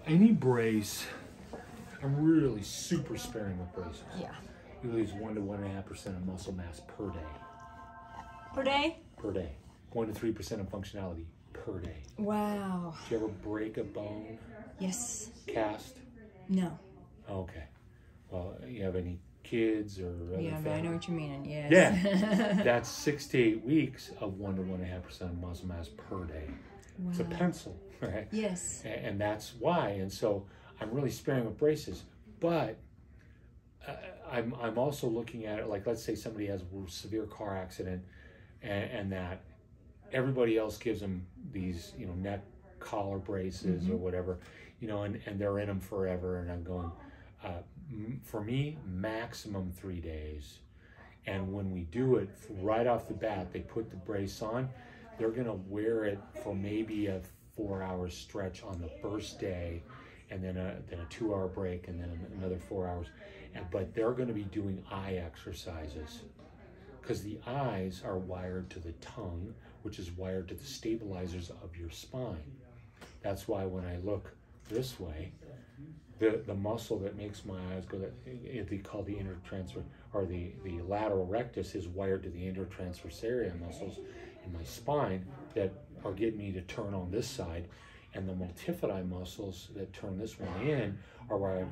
any brace, I'm really super sparing with braces. Yeah. You lose 1 to 1.5% of muscle mass per day. Per day? Per day. 1 to 3% of functionality per day. Wow. Did you ever break a bone? Yes. Cast? No. Okay. Well, you have any kids or other Yeah, but I know what you mean. Yes. Yeah. That's 6 to 8 weeks of 1 to 1.5% of muscle mass per day. Wow. It's a pencil, right? Yes. And that's why. And so I'm really sparing with braces. But I'm also looking at it like, let's say somebody has a severe car accident and that everybody else gives them these, neck collar braces or whatever, and they're in them forever. And I'm going, for me, maximum 3 days. And when we do it right off the bat, they put the brace on, they're going to wear it for maybe a 4-hour stretch on the first day, and then a 2-hour break, and then another 4 hours. But they're going to be doing eye exercises because the eyes are wired to the tongue, which is wired to the stabilizers of your spine. That's why when I look this way, the muscle that makes my eyes go, that they call the intertransfer, or the lateral rectus, is wired to the intertransversaria muscles in my spine that are getting me to turn on this side, and the multifidi muscles that turn this one in are wired.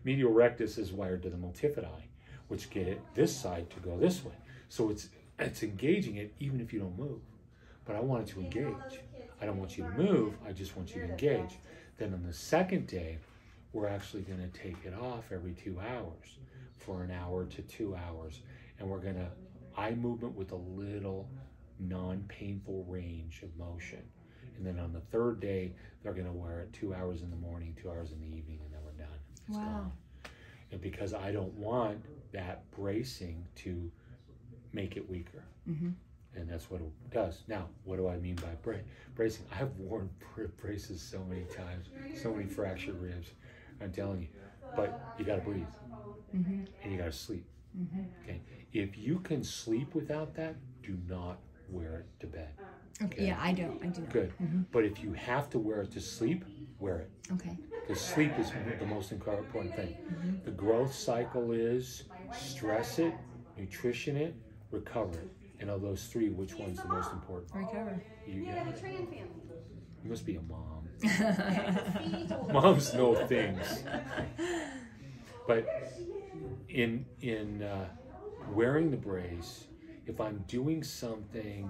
Medial rectus is wired to the multifidi, which get it this side to go this way. So it's engaging it even if you don't move. But I want it to engage. I don't want you to move. I just want you to engage. Then on the second day, we're actually going to take it off every 2 hours for an hour to 2 hours. And we're going to eye movement with a little non-painful range of motion. And then on the third day, they're going to wear it 2 hours in the morning, 2 hours in the evening, and then we're done. It's gone. And because I don't want that bracing to make it weaker. And that's what it does. Now, what do I mean by bracing? I have worn braces so many times, so many fractured ribs, I'm telling you. But you got to breathe, and you got to sleep. Okay. If you can sleep without that, do not wear it to bed. Okay. Yeah, I do not. Good. But if you have to wear it to sleep, wear it. Okay. Because sleep is the most important thing. The growth cycle is stress it, nutrition it, recover it. And of those three, which one's the most important? Recover. You must be a mom. Moms know things. But in wearing the brace, if I'm doing something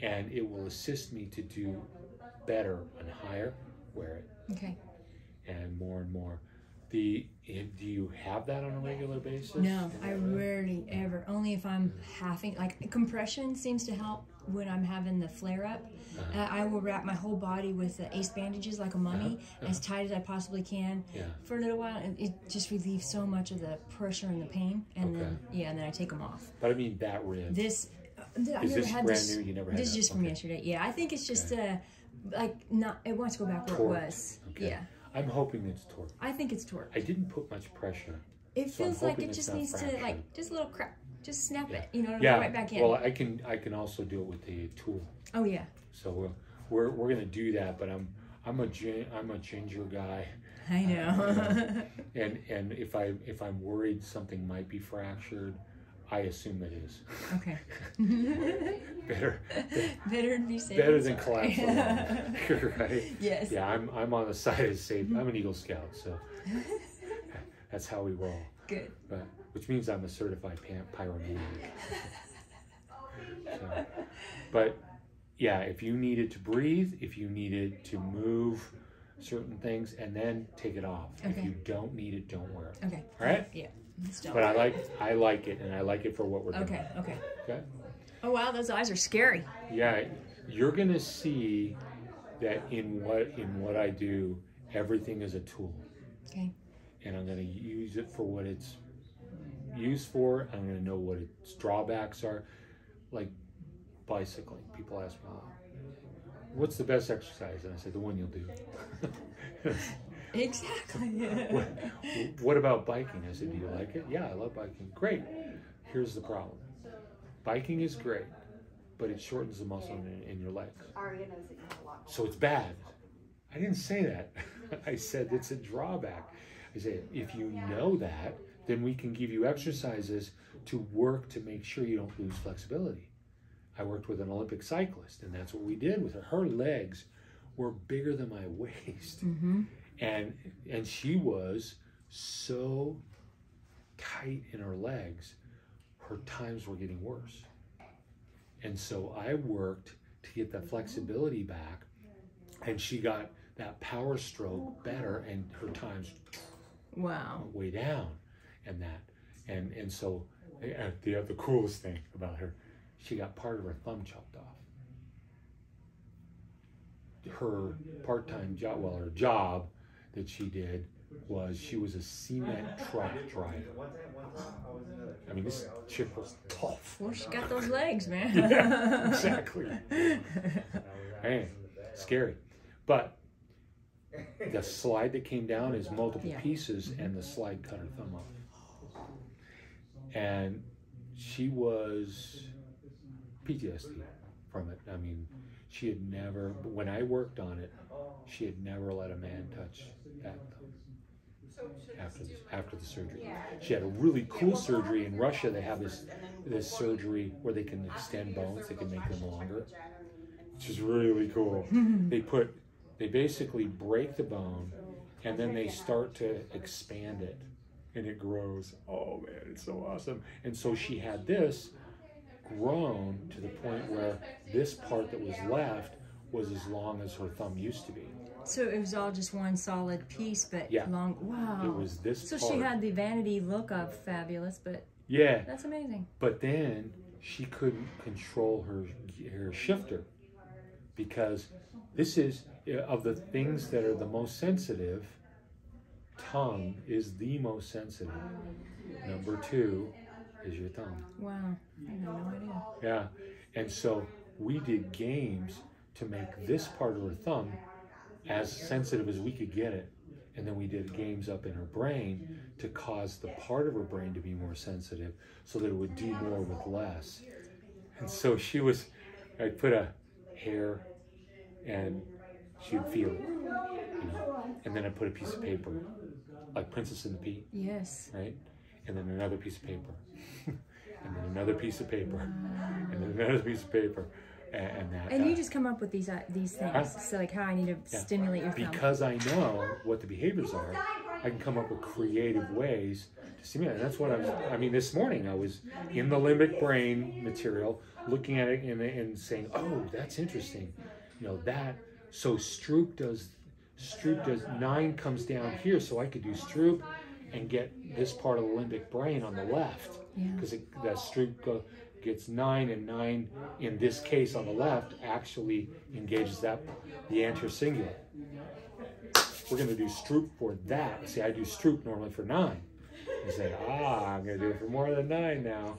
and it will assist me to do better and higher, wear it. Okay. And more. Do you have that on a regular basis? No, I rarely ever. Only if I'm having, like, compression seems to help when I'm having the flare up. I will wrap my whole body with the ace bandages like a mummy, as tight as I possibly can for a little while, and it just relieves so much of the pressure and the pain. And then I take them off. But I mean that rib. This is this brand new? You never had this that? Just from yesterday. Yeah, I think it's just like not. It wants to go back where it was. Okay. Yeah. I'm hoping it's torque. I think it's torque. I didn't put much pressure. It feels like it just needs to, like, just a little crack. Just snap it, go right back in. Well, I can also do it with the tool. Oh yeah. So we're gonna do that, but I'm a ginger guy. I know. And if I'm worried something might be fractured, I assume it is. Okay. better to be safe. Better than collapse alone. Right? Yes. Yeah, I'm on the side of safe. I'm an Eagle Scout, so that's how we roll. Good. Which means I'm a certified pyromaniac. But yeah, if you needed to breathe, if you needed to move certain things, and then take it off. Okay. If you don't need it, don't wear it. Okay. All right? Yeah. But I like it, and I like it for what we're doing. Okay. Okay. Oh wow, those eyes are scary. Yeah, you're gonna see that in what I do, everything is a tool. Okay. And I'm gonna use it for what it's used for. I'm gonna know what its drawbacks are. Like bicycling, people ask me, what's the best exercise? And I say, the one you'll do. Exactly. What about biking? I said, do you like it? Yeah, I love biking. Great. Here's the problem. Biking is great, but it shortens the muscle in your legs. So it's bad. I didn't say that. I said it's a drawback. I said, if you know that, then we can give you exercises to work to make sure you don't lose flexibility. I worked with an Olympic cyclist, and that's what we did with her. Her legs were bigger than my waist. And she was so tight in her legs, her times were getting worse. And so I worked to get that flexibility back, and she got that power stroke better, and her times went way down, and that. And so the coolest thing about her, she got part of her thumb chopped off. Her part-time job, well, her job that she did was she was a cement truck driver. I mean, this chick was tough. Well, she got those legs, man. Yeah, exactly. Man, scary. But the slide that came down is multiple pieces, and the slide cut her thumb off. And she was PTSD from it. I mean, she had never, when I worked on it, she had never let a man touch that thumb after the surgery. She had a really cool surgery in Russia. They have this surgery where they can extend bones, they can make them longer, which is really cool. They basically break the bone, and then they start to expand it, and it grows. Oh man, it's so awesome. And so she had this grown to the point where this part that was left was as long as her thumb used to be. So it was all just one solid piece, but long. Wow. It was this so part. She had the vanity look of fabulous, but that's amazing. But then she couldn't control her shifter, because this is, of the things that are the most sensitive, tongue is the most sensitive. Number 2 is your thumb. Wow, I had no idea. Yeah, and so we did games to make this part of her thumb as sensitive as we could get it. And then we did games up in her brain to cause the part of her brain to be more sensitive so that it would do more with less. And so I'd put a hair and she'd feel it, you know. And then I'd put a piece of paper, like Princess and the Pea. Yes. Right? And then another piece of paper. And then another piece of paper. And then another piece of paper. And you just come up with these things. So like how I need to stimulate your thumb. Because I know what the behaviors are, I can come up with creative ways to stimulate. And that's what I mean, this morning I was in the limbic brain material, looking at it and saying, oh, that's interesting. You know, so Stroop does 9 comes down here, so I could do Stroop and get this part of the limbic brain on the left. Because that Stroop gets 9, and 9 in this case on the left actually engages the anterior cingulate. We're going to do Stroop for that. See, I do Stroop normally for 9. I say, I'm going to do it for more than 9 now.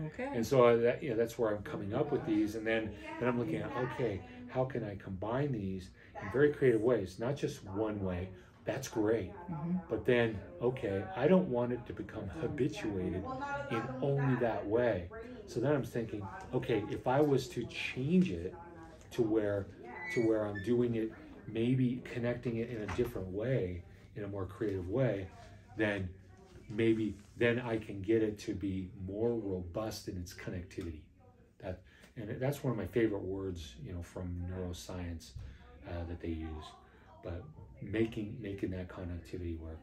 Okay. And so that's where I'm coming up with these, and then I'm looking at, okay, how can I combine these in very creative ways, not just one way. That's great. But then, okay, I don't want it to become habituated in only that way. So then I'm thinking, okay, if I was to change it to where I'm doing it, maybe connecting it in a different way, in a more creative way, then then I can get it to be more robust in its connectivity. And that's one of my favorite words, from neuroscience that they use. But making that connectivity work.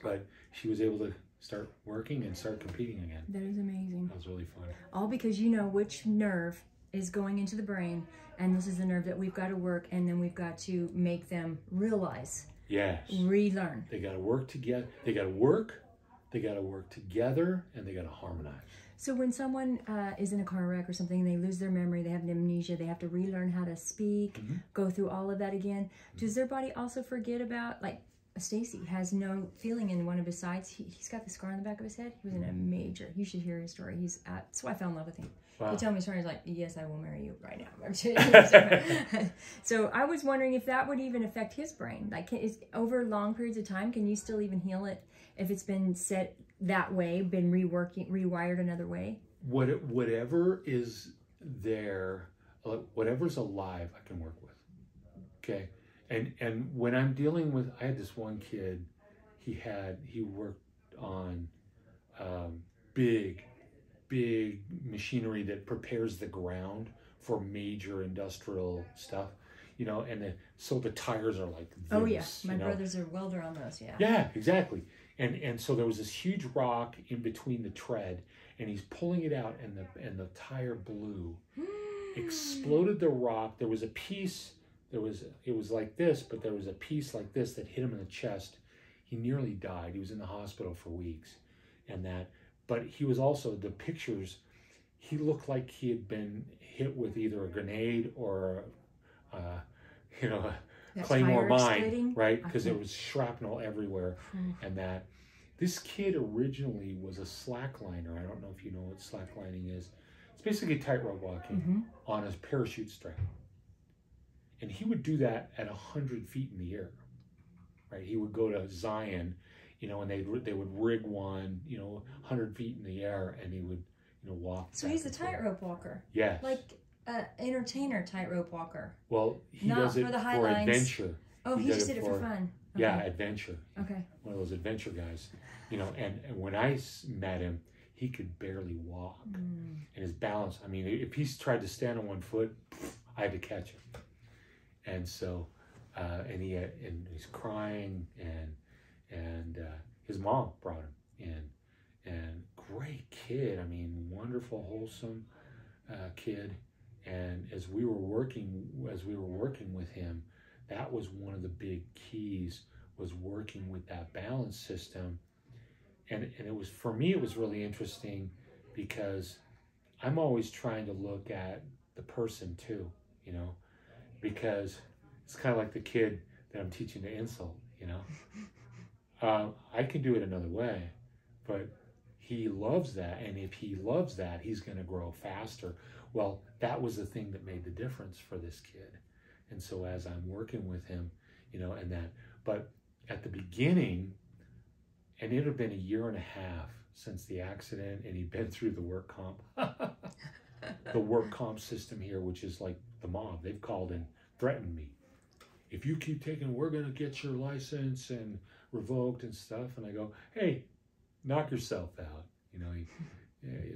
But she was able to start working and start competing again. That is amazing. That was really fun. All because you know which nerve is going into the brain, and this is the nerve that we've got to work, and then we've got to make them realize. Yes. Relearn. They got to work together. They got to work together, and they got to harmonize. So when someone is in a car wreck or something, they lose their memory, they have amnesia, they have to relearn how to speak, go through all of that again. Does their body also forget about, like, Stacy has no feeling in one of his sides. He's got the scar on the back of his head. He was in a major, you should hear his story. That's why I fell in love with him. Wow. He told me his story, he's like, yes, I will marry you right now. So I was wondering if that would even affect his brain. Like, over long periods of time, can you still even heal it if it's been set that way, been rewired another way? Whatever is there, whatever's alive, I can work with. Okay, And when I'm dealing with, I had this one kid, he worked on big machinery that prepares the ground for major industrial stuff, you know, and so the tires are like this, oh yeah, my you know? brothers are welder on those. Yeah. Yeah, exactly. And so there was this huge rock in between the tread, and he's pulling it out, and the tire blew, exploded the rock. There was a piece. It was like this, but there was a piece like this that hit him in the chest. He nearly died. He was in the hospital for weeks, but he was also, the pictures, he looked like he had been hit with either a grenade or, you know, a Claymore mine, right? Because there was shrapnel everywhere. And this kid originally was a slackliner. I don't know if you know what slacklining is. It's basically tightrope walking on a parachute strap. And he would do that at 100 feet in the air, right? He would go to Zion, you know, and they would rig one, you know, 100 feet in the air, and he would, you know, walk. So he's a tightrope walker. Yes. Like an entertainer tightrope walker. Well, he Not does it for the high for lines. Adventure. Oh, he just did it for fun. Okay. Yeah, adventure. Okay. One of those adventure guys, you know. And when I met him, he could barely walk, and his balance. I mean, if he tried to stand on one foot, I had to catch him. And so, and he's crying, and his mom brought him in, and great kid. I mean, wonderful, wholesome kid. And as we were working with him, that was one of the big keys, was working with that balance system. And it was, for me, it was really interesting, because I'm always trying to look at the person too, you know, because it's kind of like the kid that I'm teaching to insult, you know. I can do it another way, but he loves that, and if he loves that, he's going to grow faster. Well, that was the thing that made the difference for this kid. And so as I'm working with him, you know, but at the beginning, and it had been 1.5 years since the accident, and he'd been through the work comp, the work comp system here, which is like the mob. They've called and threatened me. If you keep taking, we're going to get your license and revoked and stuff. And I go, hey, knock yourself out. You know,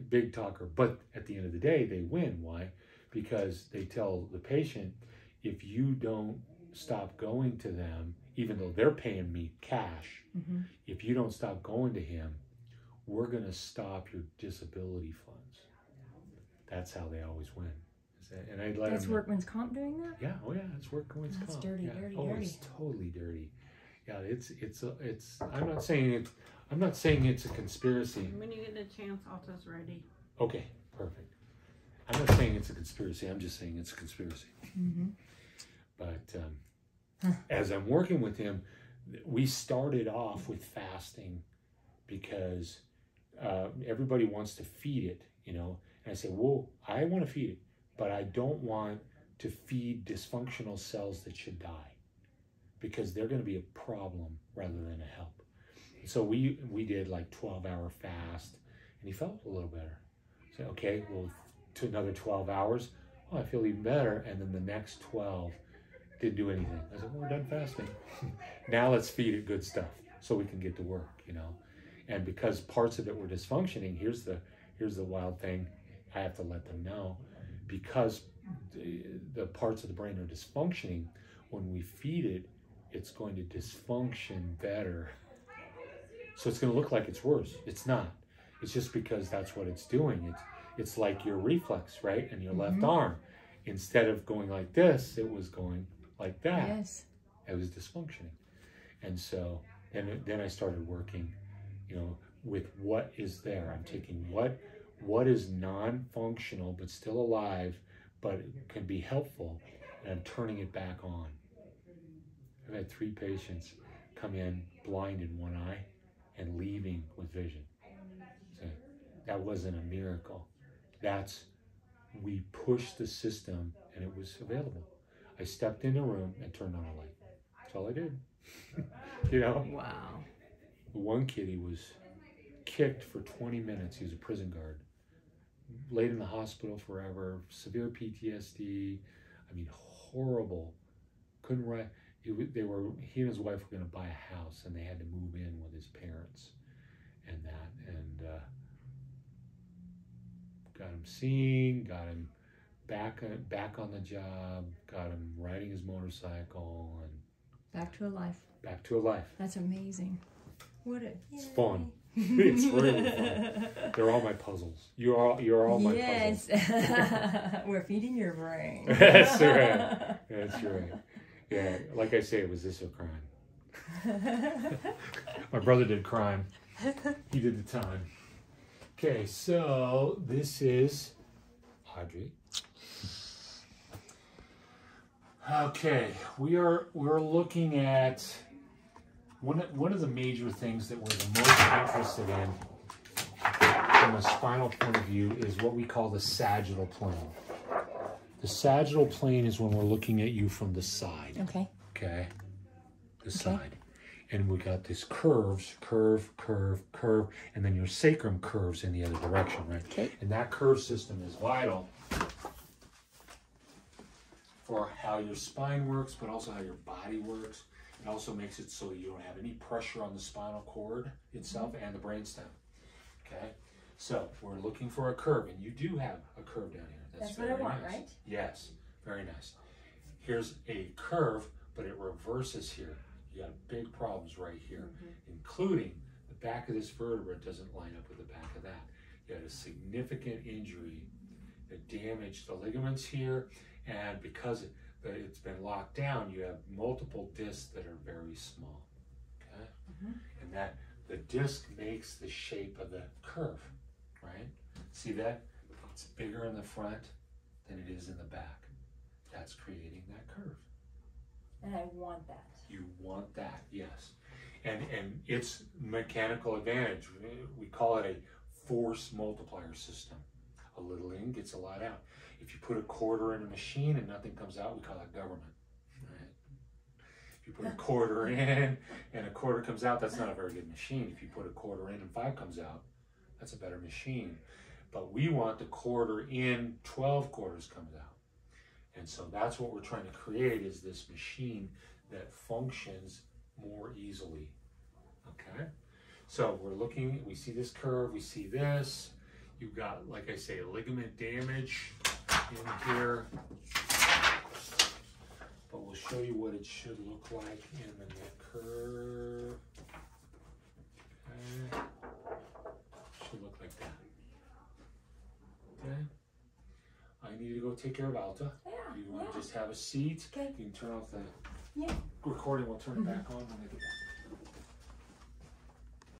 big talker. But at the end of the day, they win. Why? Because they tell the patient, if you don't stop going to them, even though they're paying me cash, if you don't stop going to him, we're going to stop your disability funds. That's how they always win. And I'd let That's him, workman's comp doing that? yeah, oh yeah, it's workman's comp. That's dirty, yeah. dirty, oh, dirty. It's totally dirty. Yeah, it's. I'm not saying it's a conspiracy. When you get a chance, Alta's ready. Okay, perfect. I'm not saying it's a conspiracy. I'm just saying it's a conspiracy. But as I'm working with him, we started off with fasting, because everybody wants to feed it, you know. And I say, well, I want to feed it, but I don't want to feed dysfunctional cells that should die, because they're going to be a problem rather than a help. So we did like 12-hour fast, and he felt a little better. So okay, well, to another 12 hours, oh, I feel even better. And then the next 12 didn't do anything. I said, well, we're done fasting. Now let's feed it good stuff so we can get to work, you know. And because parts of it were dysfunctioning, here's the wild thing. I have to let them know, because the parts of the brain are dysfunctioning. When we feed it, it's going to dysfunction better. So it's going to look like it's worse. It's not. It's just because that's what it's doing. It's like your reflex, right? And your left arm, instead of going like this, it was going like that. Yes. It was dysfunctioning. And so then I started working, you know, with what is there. I'm taking what is non-functional but still alive, but can be helpful, and I'm turning it back on. I've had 3 patients come in blind in one eye and leaving with vision. So that wasn't a miracle. We pushed the system, and it was available. I stepped in a room and turned on a light. That's all I did. You know? Wow. One kid, he was kicked for 20 minutes. He was a prison guard. Laid in the hospital forever, severe PTSD. I mean, horrible. Couldn't write. he and his wife were going to buy a house, and they had to move in with his parents, and got him seen, got him back on the job, got him riding his motorcycle, and Back to a life. back to a life. That's amazing. What a It's fun. It's really fun. They're all my puzzles. You're all my puzzles. Yes. We're feeding your brain. That's right. That's right. Yeah, like I say, it was this or crime. My brother did crime. He did the time. Okay, so this is Audrey. Okay, we're looking at one of the major things that we're the most interested in from a spinal point of view is what we call the sagittal plane. The sagittal plane is when we're looking at you from the side. Okay. Okay, the side. And we got this curve, and then your sacrum curves in the other direction, right? Okay. And that curve system is vital for how your spine works, but also how your body works. It also makes it so you don't have any pressure on the spinal cord itself and the brainstem. Okay, so we're looking for a curve, and you do have a curve down here. That's what I want, nice. right? Yes, very nice. Here's a curve, but it reverses here. You got big problems right here, including the back of this vertebra doesn't line up with the back of that. You had a significant injury that damaged the ligaments here, and because it's been locked down, you have multiple discs that are very small. Okay, and that the disc makes the shape of the curve, right? See that? It's bigger in the front than it is in the back. That's creating that curve. And I want that. You want that, yes. And it's mechanical advantage. We call it a force multiplier system. A little in gets a lot out. If you put a quarter in a machine and nothing comes out, we call that government. Right? If you put a quarter in and a quarter comes out, that's not a very good machine. If you put a quarter in and 5 comes out, that's a better machine. But we want the quarter in, 12 quarters comes out. And so that's what we're trying to create, is this machine that functions more easily. Okay? So we're looking, we see this curve, we see this. You've got, like I say, ligament damage in here. But we'll show you what it should look like in the neck curve. Okay. Should look like that. Okay? I need to go take care of Alta. Yeah. You want to just have a seat? Okay. You can turn off the Yeah. recording. We'll turn it back on when I get back.